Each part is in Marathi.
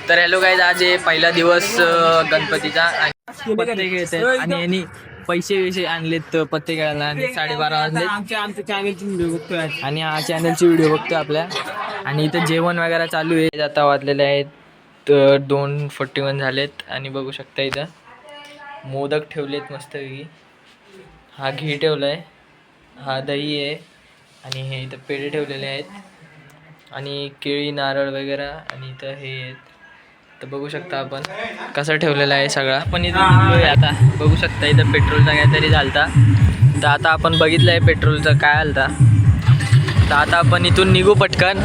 तर हॅलो गाईज, आज आहे पहिला दिवस गणपतीचा आणि पत्ते खेळतात आणि यांनी पैसे आणलेत पत्ते खेळायला आणि 12:30 वाजले. आमच्या चॅनलची व्हिडिओ बघतोय आणि हा चॅनलची व्हिडिओ बघतोय आपल्या. आणि इथं जेवण वगैरे चालू आहे. आता वाजलेले आहेत 2:41 झालेत आणि बघू शकता इथं मोदक ठेवलेत मस्तपैकी. हा घी ठेवलाय, हा दही आहे आणि हे इथं पेढे ठेवलेले आहेत आणि केळी नारळ वगैरे. आणि इथं हे आहेत तर बघू शकता आपण कसं ठेवलेलं आहे सगळं. आपण इथं निघलोय आता. बघू शकता इथं पेट्रोलचा काहीतरी झालता, तर आता आपण बघितलं आहे पेट्रोलचं काय आलता. तर आता आपण इथून निघू पटकन.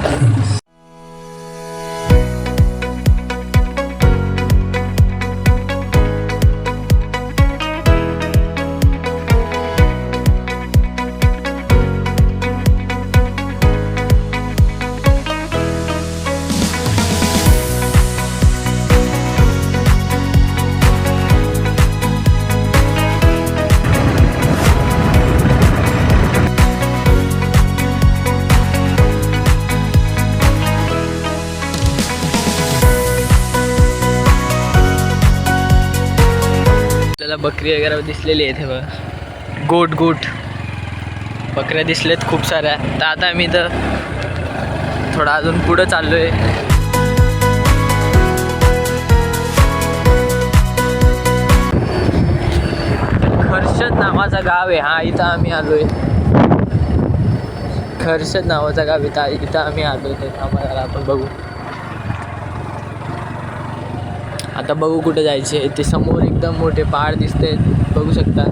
बकरी वगैरे दिसलेली आहेत. हे बघ, गोट बकऱ्या दिसलेत खूप साऱ्या. तर आता आम्ही इथं थोडा अजून पुढं चाललोय. खर्षद नावाचा गाव आहे हा, इथं आम्ही आलोय. खर्षद नावाचा गाव इथं आम्ही आलोय. ते आम्हाला आपण बघू. आता बघू कुठे जायचे. ते समोर एकदम मोठे पहाड दिसते, बघू शकता.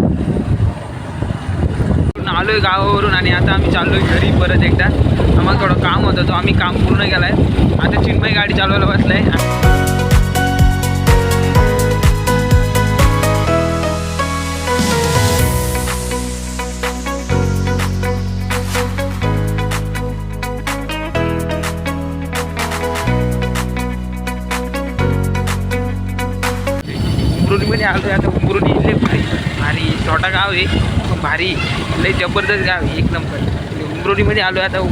आलोय गावावरून आणि आता आम्ही चाललोय घरी परत एकदा. आम्हाला थोडं काम होतं, तो आम्ही काम पूर्ण केलाय. आता चिन्मय गाडी चालवायला बसलाय. उमरोलीमध्ये आलोय आता. उमरोली लय भारी छोटा गाव आहे पण भारी, लय जबरदस्त गाव आहे, एक नंबर. उमरोलीमध्ये आलोय आता.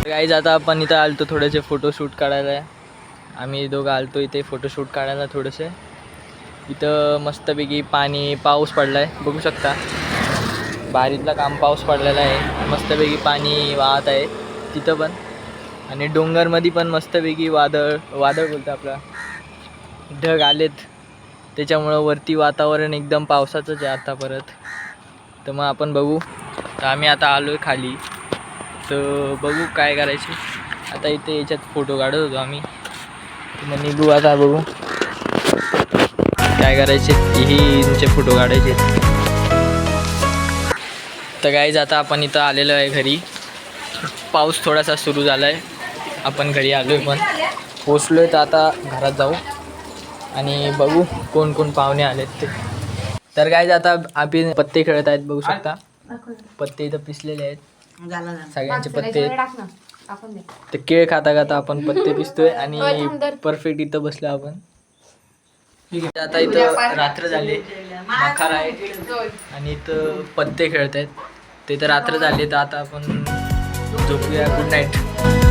गाईज आता आपण इथं आलतो थोडेसे फोटोशूट काढायला. आम्ही दोघं आलतो इथे फोटोशूट काढायला थोडेसे. इथं मस्तपैकी पाऊस पडला आहे, बघू शकता. बारीतला काम पाऊस पडलेला आहे, मस्तपैकी पाणी वाहत आहे तिथं पण. आणि डोंगरमध्ये पण मस्तपैकी वादळ बोलतं आपला ढग आलेत, त्याच्यामुळं वरती वातावरण एकदम पावसाचंच आहे आता परत. तर मग आपण बघू. तर आम्ही आता आलो आहे खाली, तर बघू काय करायचे. आता इथे याच्यात फोटो काढत होतो आम्ही. मग निघू आता, बघू काय करायचे. यांचे फोटो काढायचे. तर गाईज आता आपण इथं आलेलो आहे घरी. पाऊस थोडासा सुरू झाला आहे, आपण घरी आलो आहे पण पोचलो आहे. तर आता घरात जाऊ आणि बघू कोण कोण पाहुणे आलेत ते. तर गाईज आता आपण पत्ते खेळत आहेत, बघू शकता. पत्ते इथं पिसलेले आहेत सगळ्यांचे पत्ते. ते केळ खाता आपण पत्ते पिसतोय आणि परफेक्ट इथं बसलो आपण. आता इथं रात्र झाली, मखार आहे आणि इथं पत्ते खेळत आहेत. ते तर रात्र झाली, तर आता आपण झोपूया. Good night.